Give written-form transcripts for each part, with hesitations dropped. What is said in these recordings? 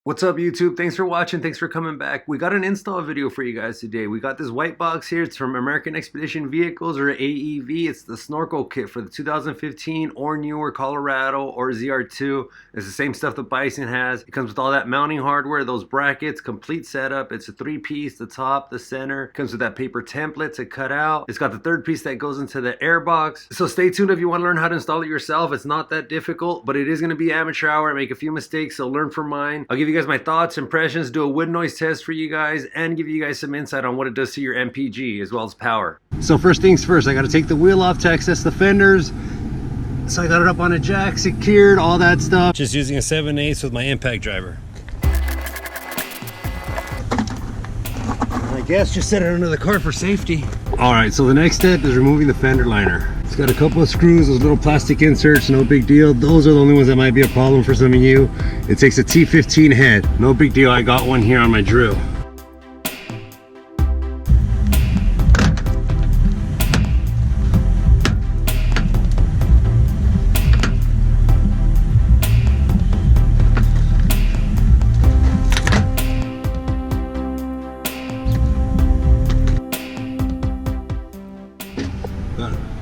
What's up YouTube? Thanks for watching. Thanks for coming back. We got an install video for you guys today. We got this white box here. It's from American Expedition Vehicles, or AEV. It's the Snorkel kit for the 2015 or newer Colorado or zr2. It's the same stuff that Bison has. It comes with all that mounting hardware, those brackets, complete setup. It's a 3-piece, the top, the center. It comes with that paper template to cut out. It's got the 3rd piece that goes into the Airbox. So stay tuned if you want to learn how to install it yourself. It's not that difficult, but it is going to be amateur hour. I make a few mistakes, so learn from mine. I'll give you guys my thoughts, impressions, do a wood noise test for you guys, and give you guys some insight on what it does to your MPG as well as power. So first things first, I got to take the wheel off to access the fenders. So I got it up on a jack, secured, all that stuff. Just using a 7/8 with my impact driver. I guess just set it under the car for safety. All right, so the next step is removing the fender liner. It's got a couple of screws, those little plastic inserts, no big deal. Those are the only ones that might be a problem for some of you. It takes a T15 head, no big deal. I got one here on my drill.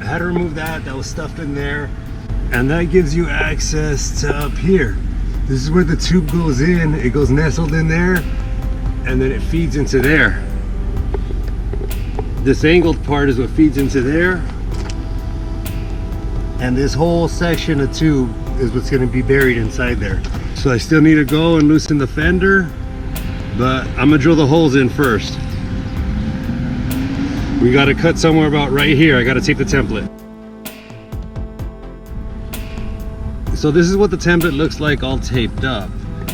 I had to remove that was stuffed in there, and that gives you access to up here. This is where the tube goes in. It goes nestled in there, and then it feeds into there. This angled part is what feeds into there, and this whole section of tube is what's going to be buried inside there. So I still need to go and loosen the fender, but I'm gonna drill the holes in first. We got to cut somewhere about right here. I got to tape the template. So this is what the template looks like all taped up.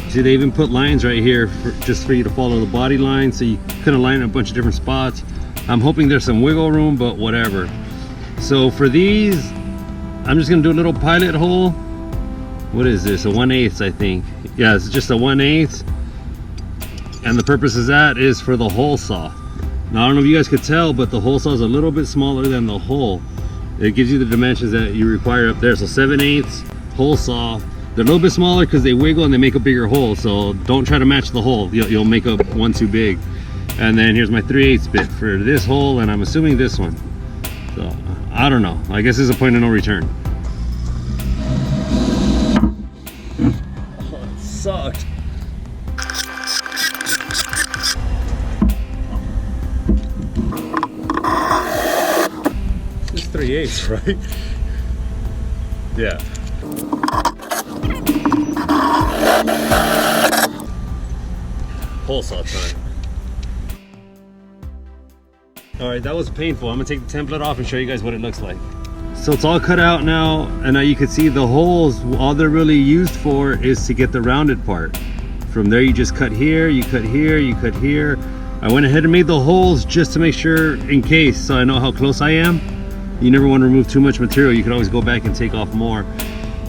See, they even put lines right here just for you to follow the body line, so you kind of line up a bunch of different spots. I'm hoping there's some wiggle room, but whatever. So for these, I'm just gonna do a little pilot hole. What is this? A 1/8, I think. Yeah, it's just a 1/8. And the purpose of that is for the hole saw. Now, I don't know if you guys could tell, but the hole saw is a little bit smaller than the hole. It gives you the dimensions that you require up there. So 7/8 hole saw. They're a little bit smaller because they wiggle and they make a bigger hole. So don't try to match the hole. You'll make up one too big. And then here's my 3/8 bit for this hole, and I'm assuming this one. So I don't know. I guess this is a point of no return. Oh, it sucked. It's 3/8, right? Yeah. Hole saw time. All right, that was painful. I'm gonna take the template off and show you guys what it looks like. So it's all cut out now, and now you can see the holes, all they're really used for is to get the rounded part. From there, you just cut here, you cut here, you cut here. I went ahead and made the holes just to make sure, in case, so I know how close I am. You never want to remove too much material. You can always go back and take off more.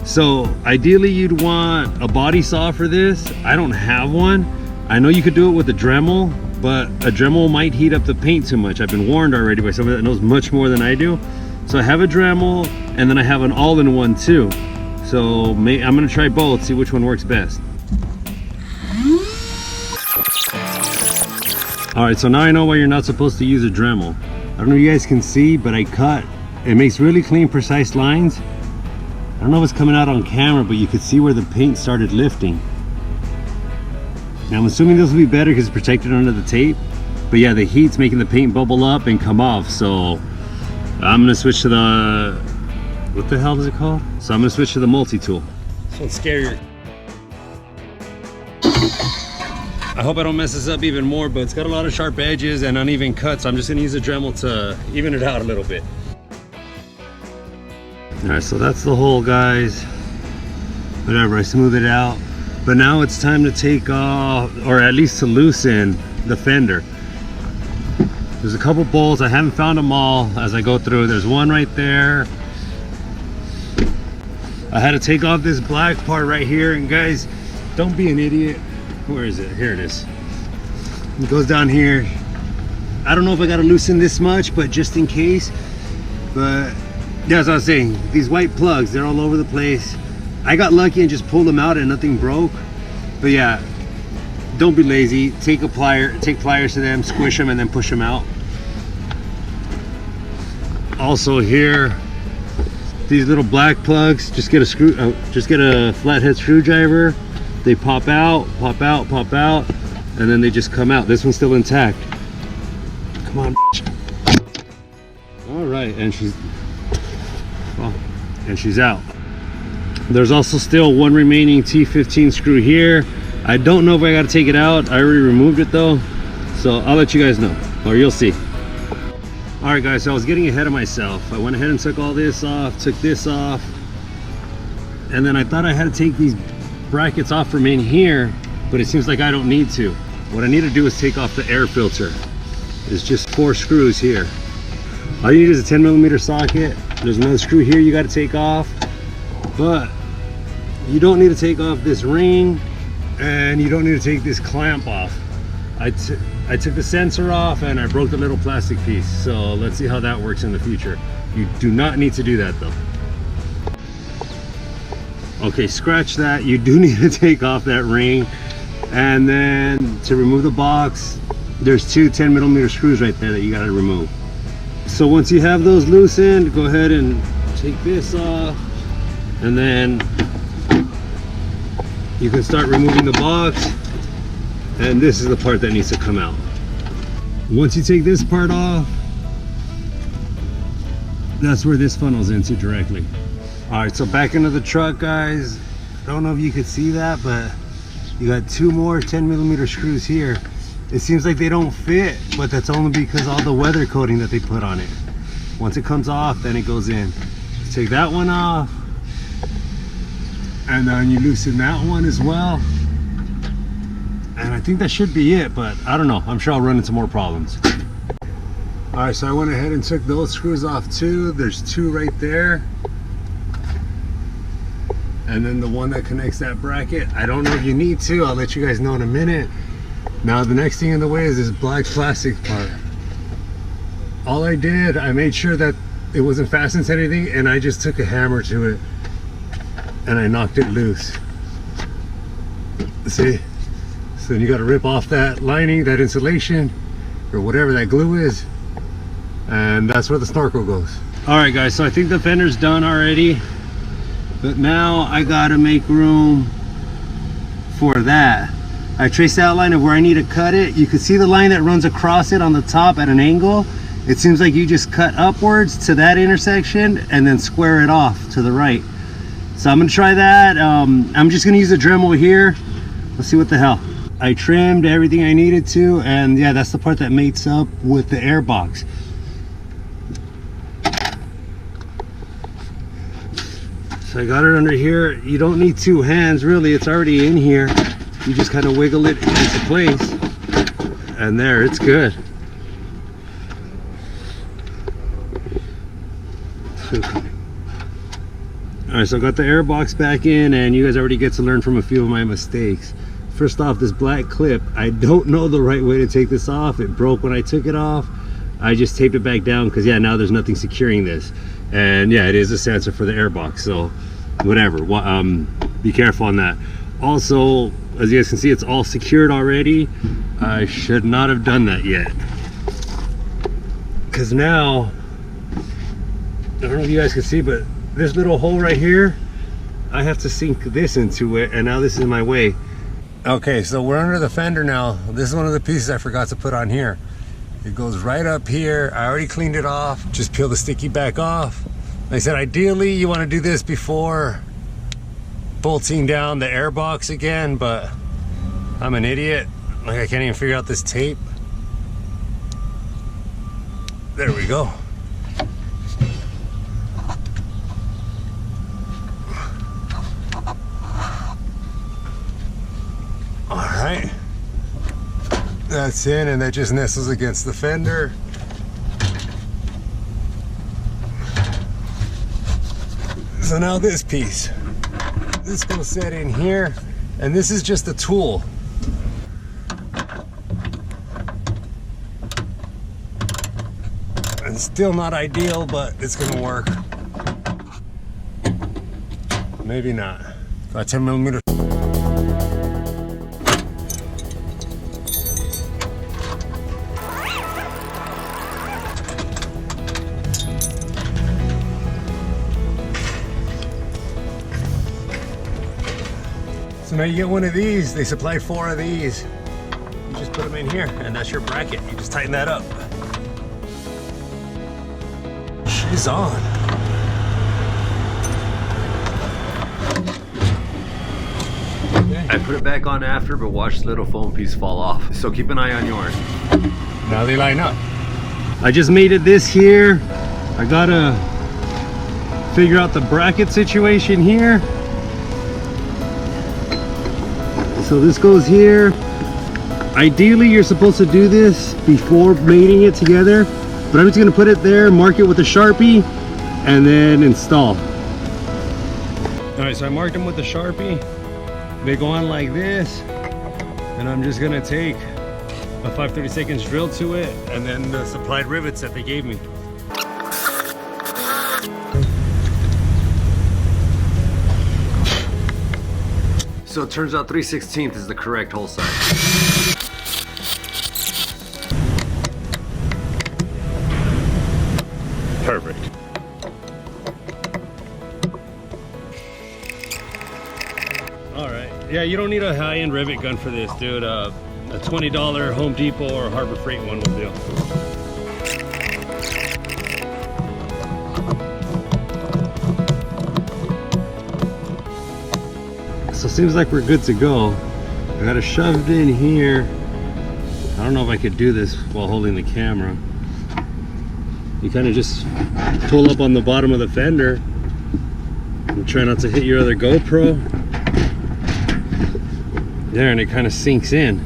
So ideally you'd want a body saw for this. I don't have one. I know you could do it with a Dremel, but a Dremel might heat up the paint too much. I've been warned already by somebody that knows much more than I do. So I have a Dremel, and then I have an all-in-one too. So I'm gonna try both, see which one works best. All right, so now I know why you're not supposed to use a Dremel. I don't know if you guys can see, but I cut. It makes really clean, precise lines. I don't know if it's coming out on camera, but you could see where the paint started lifting. Now I'm assuming this will be better because it's protected under the tape. But yeah, the heat's making the paint bubble up and come off. So I'm gonna switch to the, what the hell is it called? So I'm gonna switch to the multi-tool. This one's scarier. I hope I don't mess this up even more, but it's got a lot of sharp edges and uneven cuts. So I'm just gonna use a Dremel to even it out a little bit. All right, so that's the hole, guys. Whatever, I smooth it out. But now it's time to take off, or at least to loosen the fender. There's a couple bolts. I haven't found them all as I go through. There's one right there. I had to take off this black part right here. And guys, don't be an idiot. Where is it? Here it is. It goes down here. I don't know if I got to loosen this much, but just in case. But yeah, as I was saying, these white plugs, they're all over the place. I got lucky and just pulled them out and nothing broke. But yeah, don't be lazy. Take pliers to them, squish them, and then push them out. Also here, these little black plugs, just get a flathead screwdriver. They pop out, and then they just come out. This one's still intact. Come on. All right, and she's out. There's also still one remaining T15 screw here. I don't know if I got to take it out. I already removed it though, so I'll let you guys know, or you'll see. All right, guys, so I was getting ahead of myself. I went ahead and took all this off, took this off, and then I thought I had to take these brackets off from in here, but it seems like I don't need to. What I need to do is take off the air filter. There's just 4 screws here. All you need is a 10mm socket. There's another screw here you got to take off, but you don't need to take off this ring, and you don't need to take this clamp off. I took the sensor off and I broke the little plastic piece, so let's see how that works in the future. You do not need to do that though. Okay, scratch that. You do need to take off that ring, and then to remove the box, there's 2 10mm screws right there that you got to remove. So once you have those loosened, go ahead and take this off, and then you can start removing the box. And this is the part that needs to come out. Once you take this part off, that's where this funnels into directly. All right, so back into the truck, guys. I don't know if you could see that, but you got 2 more 10mm screws here. It seems like they don't fit, but that's only because all the weather coating that they put on it. Once it comes off, then it goes in. Take that one off, and then you loosen that one as well. And I think that should be it, but I don't know. I'm sure I'll run into more problems. All right, so I went ahead and took those screws off too. There's 2 right there. And then the one that connects that bracket. I don't know if you need to. I'll let you guys know in a minute. Now the next thing in the way is this black plastic part. All I did, I made sure that it wasn't fastened to anything, and I just took a hammer to it and I knocked it loose. See? So then you got to rip off that lining, that insulation, or whatever that glue is, and that's where the snorkel goes. All right, guys, so I think the fender's done already, but now I got to make room for that. I traced the outline of where I need to cut it. You can see the line that runs across it on the top at an angle. It seems like you just cut upwards to that intersection and then square it off to the right. So I'm gonna try that. I'm just gonna use a Dremel here. Let's see what the hell. I trimmed everything I needed to, and yeah, that's the part that mates up with the Airbox. So I got it under here. You don't need 2 hands really, it's already in here. You just kind of wiggle it into place, and there, it's good. All right, so I got the Airbox back in, and you guys already get to learn from a few of my mistakes. First off, this black clip, I don't know the right way to take this off. It broke when I took it off. I just taped it back down because yeah, now there's nothing securing this. And yeah, it is a sensor for the Airbox, so whatever. Be careful on that. Also, as you guys can see, it's all secured already. I should not have done that yet, because now, I don't know if you guys can see, but this little hole right here, I have to sink this into it, and now this is in my way. Okay, so we're under the fender now. This is one of the pieces I forgot to put on here. It goes right up here. I already cleaned it off. Just peel the sticky back off. Like I said, ideally you want to do this before bolting down the Airbox again, but I'm an idiot. Like, I can't even figure out this tape. There we go. Alright, that's in, and that just nestles against the fender. So now this piece, this goes set in here, and this is just a tool. And still not ideal, but it's gonna work. Maybe not. Got 10mm. So now you get one of these. They supply 4 of these. You just put them in here, and that's your bracket. You just tighten that up. She's on. I put it back on after, but watch the little foam piece fall off. So keep an eye on yours. Now they line up. I just made it this here. I gotta figure out the bracket situation here. So this goes here. Ideally, you're supposed to do this before mating it together, but I'm just gonna put it there, mark it with a Sharpie, and then install. All right, so I marked them with the Sharpie. They go on like this, and I'm just gonna take a 5/32 drill to it, and then the supplied rivets that they gave me. So it turns out 3/16 is the correct hole size. Perfect. All right. Yeah, you don't need a high-end rivet gun for this, dude. A $20 Home Depot or Harbor Freight one will do. So it seems like we're good to go. I got it shoved in here. I don't know if I could do this while holding the camera. You kind of just pull up on the bottom of the fender and try not to hit your other GoPro. There, and it kind of sinks in.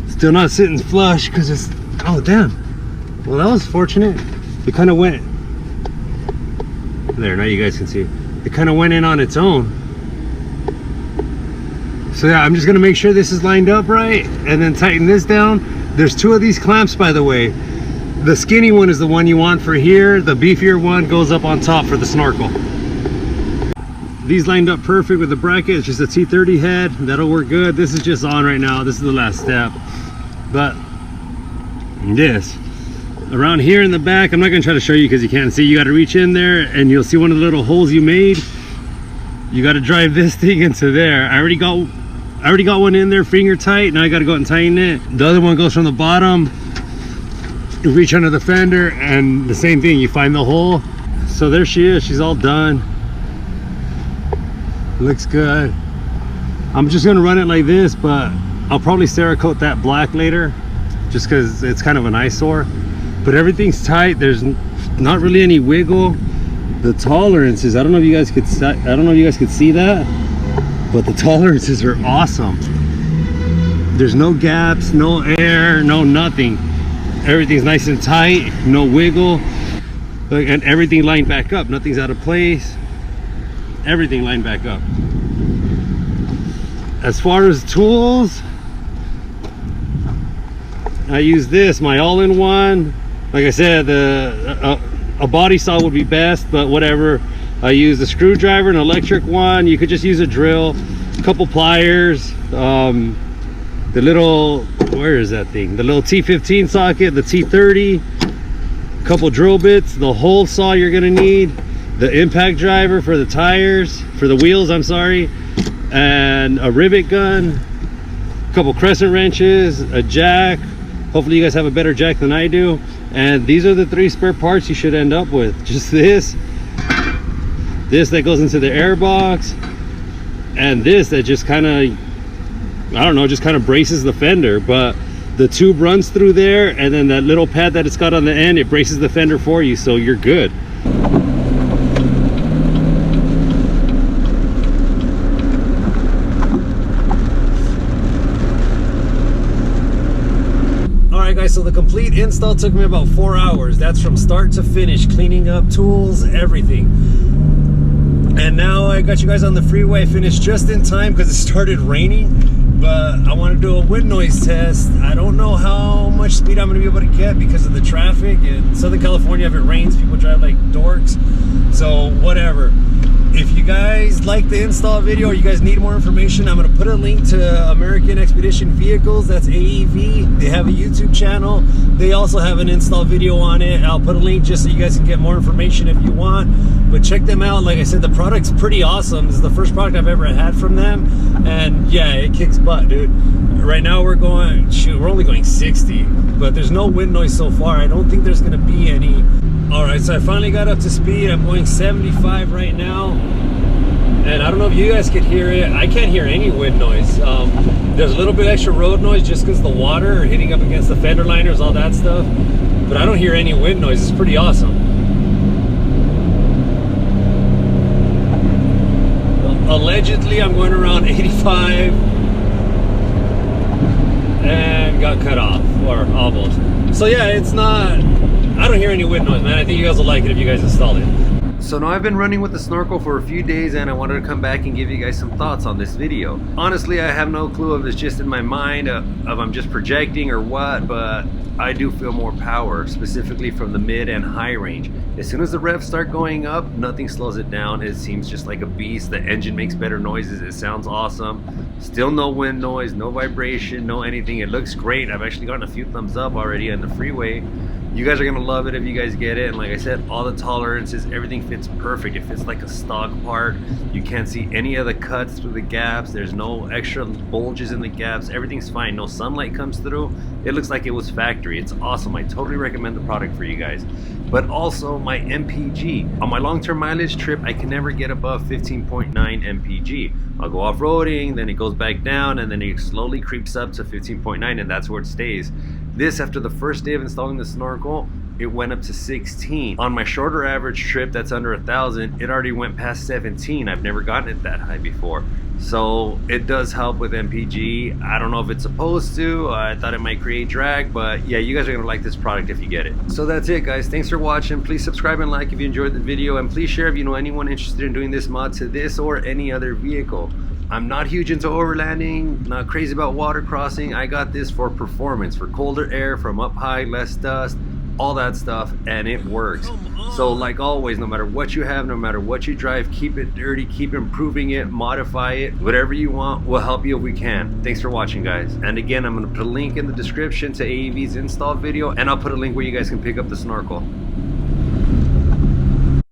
Still not sitting flush because it's, oh damn. Well, that was fortunate. It kind of went, there, now you guys can see. It kind of went in on its own. So yeah, I'm just gonna make sure this is lined up right and then tighten this down. There's 2 of these clamps, by the way. The skinny one is the one you want for here. The beefier one goes up on top for the snorkel. These lined up perfect with the bracket. It's just a T30 head. That'll work good. This is just on right now. This is the last step. But this, around here in the back, I'm not gonna try to show you because you can't see. You gotta reach in there and you'll see one of the little holes you made. You gotta drive this thing into there. I already got one in there finger tight. Now I gotta go out and tighten it. The other one goes from the bottom. You reach under the fender and the same thing, you find the hole. So there she is, she's all done. Looks good. I'm just gonna run it like this, but I'll probably Cerakote that black later just because it's kind of an eyesore. But everything's tight, there's not really any wiggle. The tolerances, I don't know if you guys could see that, but the tolerances are awesome. There's no gaps, no air, no nothing. Everything's nice and tight, no wiggle, and everything lined back up. Nothing's out of place. Everything lined back up. As far as tools, I use this, my all-in-one. Like I said, a body saw would be best, but whatever. I use a screwdriver, an electric one. You could just use a drill, a couple pliers, the little, where is that thing? The little T15 socket, the T30, a couple drill bits, the hole saw you're gonna need, the impact driver for the tires, for the wheels, I'm sorry, and a rivet gun, a couple crescent wrenches, a jack. Hopefully you guys have a better jack than I do. And these are the 3 spare parts you should end up with. Just this that goes into the airbox, and this that just kind of, I don't know, just kind of braces the fender. But the tube runs through there, and then that little pad that it's got on the end, it braces the fender for you, so you're good. Alright guys, so the complete install took me about 4 hours. That's from start to finish, cleaning up tools, everything. And now I got you guys on the freeway. I finished just in time because it started raining, but I want to do a wind noise test. I don't know how much speed I'm going to be able to get because of the traffic. In Southern California, if it rains, people drive like dorks. So whatever. If you guys like the install video or you guys need more information, I'm going to put a link to American Expedition Vehicles Vehicles. That's AEV. They have a YouTube channel. They also have an install video on it. I'll put a link just so you guys can get more information if you want. But check them out. Like I said, the product's pretty awesome. This is the first product I've ever had from them. And yeah, it kicks butt, dude. Right now we're going, shoot, we're only going 60. But there's no wind noise so far. I don't think there's going to be any. All right, so I finally got up to speed. I'm going 75 right now. And I don't know if you guys could hear it. I can't hear any wind noise. There's a little bit extra road noise just because the water hitting up against the fender liners, all that stuff. But I don't hear any wind noise. It's pretty awesome. Allegedly, I'm going around 85 and got cut off, or almost. So yeah, it's not, I don't hear any wind noise, man. I think you guys will like it if you guys install it. So now I've been running with the Snorkel for a few days and I wanted to come back and give you guys some thoughts on this video. Honestly, I have no clue if it's just in my mind, if I'm just projecting or what, but I do feel more power, specifically from the mid and high range. As soon as the revs start going up, nothing slows it down. It seems just like a beast. The engine makes better noises. It sounds awesome. Still no wind noise, no vibration, no anything. It looks great. I've actually gotten a few thumbs up already on the freeway. You guys are gonna love it if you guys get it. And like I said, all the tolerances, everything fits perfect. It fits like a stock part. You can't see any of the cuts through the gaps. There's no extra bulges in the gaps. Everything's fine. No sunlight comes through. It looks like it was factory. It's awesome. I totally recommend the product for you guys. But also my MPG. On my long-term mileage trip, I can never get above 15.9 MPG. I'll go off-roading, then it goes back down, and then it slowly creeps up to 15.9, and that's where it stays. This, after the first day of installing the Snorkel, it went up to 16. On my shorter average trip that's under 1,000, it already went past 17. I've never gotten it that high before. So it does help with MPG. I don't know if it's supposed to. I thought it might create drag, but yeah, you guys are gonna like this product if you get it. So that's it, guys. Thanks for watching. Please subscribe and like if you enjoyed the video, and please share if you know anyone interested in doing this mod to this or any other vehicle. I'm not huge into overlanding, not crazy about water crossing. I got this for performance, for colder air, from up high, less dust, all that stuff, and it works. So like always, no matter what you have, no matter what you drive, keep it dirty, keep improving it, modify it, whatever you want, we'll help you if we can. Thanks for watching, guys. And again, I'm gonna put a link in the description to AEV's install video, and I'll put a link where you guys can pick up the Snorkel.